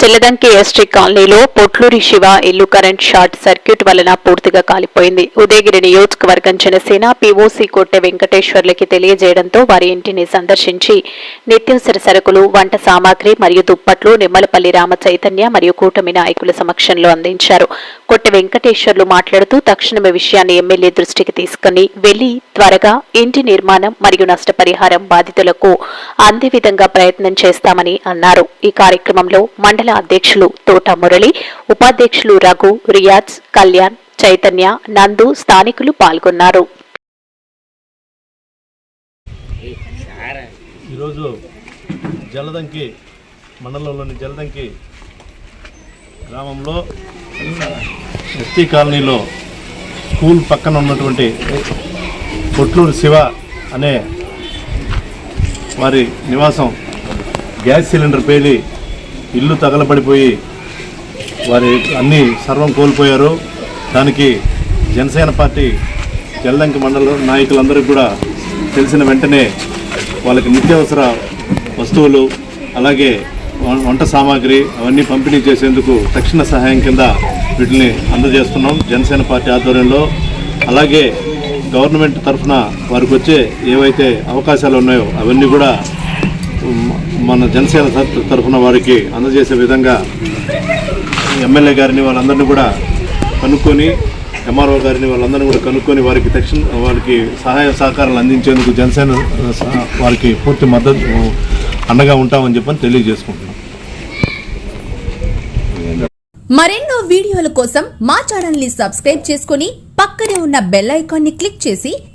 చెల్లదంకి ST కాలనీలో పొట్లూరి శివ ఇల్లు current short circuit వలన పూర్తిగా కాలిపోయింది. ఉదయగిరి నియోజకవర్గం జనసేన పీఓసీ కోట్టె వెంకటేశ్వర్లకి తెలియజేయడంతో వారి ఇంటిని సందర్శించి నిత్యావసర సరుకులు, వంట సామాగ్రి మరియు దుప్పట్లు నిమ్మలపల్లి రామ చైతన్య మరియు కూటమి నాయకుల సమక్షంలో అందించారు. కోట్టె వెంకటేశ్వర్లు మాట్లాడుతూ తక్షణమే విషయాన్ని ఎమ్మెల్యే దృష్టికి తీసుకుని వెళ్లి త్వరగా ఇంటి నిర్మాణం మరియు నష్టపరిహారం బాధితులకు అందే విధంగా ప్రయత్నం చేస్తామని అన్నారు. ఈ కార్యక్రమంలో మండల అధ్యక్షులు తోట మురళి, ఉపాధ్యక్షులు రఘు, రియాజ్, కళ్యాణ్, చైతన్య, నందు స్థానికులు పాల్గొన్నారు. ఈరోజు జలదంకి మండలంలోని జలదంకి గ్రామంలో ఎస్టీ కాలనీలో స్కూల్ పక్కన ఉన్నటువంటి పొట్లూరు శివ అనే వారి నివాసం గ్యాస్ సిలిండర్ పేలి ఇల్లు తగలబడిపోయి వారి అన్నీ సర్వం కోల్పోయారు. దానికి జనసేన పార్టీ జలదంకి మండల నాయకులందరికీ కూడా తెలిసిన వెంటనే వాళ్ళకి నిత్యావసర వస్తువులు అలాగే వంట సామాగ్రి అవన్నీ పంపిణీ చేసేందుకు తక్షణ సహాయం కింద వీటిని అందజేస్తున్నాం జనసేన పార్టీ ఆధ్వర్యంలో. అలాగే గవర్నమెంట్ తరఫున వారికి వచ్చే ఏవైతే అవకాశాలు ఉన్నాయో అవన్నీ కూడా మన జనసేన తరఫున వారికి అందజేసే విధంగా ఎమ్మెల్యే గారిని వాళ్ళందరినీ కూడా కనుక్కొని, ఎంఆర్ఓ గారిని వాళ్ళందరినీ కూడా కనుక్కొని వారికి సహాయ సహకారాలు అందించేందుకు జనసేన వారికి పూర్తి మద్దతు అండగా ఉంటామని చెప్పని తెలియజేసుకుంటున్నాం. మరెన్నో వీడియోల కోసం మా ఛానల్ ని సబ్స్క్రైబ్ చేసుకుని పక్కనే ఉన్న బెల్ ఐకాన్ ని క్లిక్ చేసి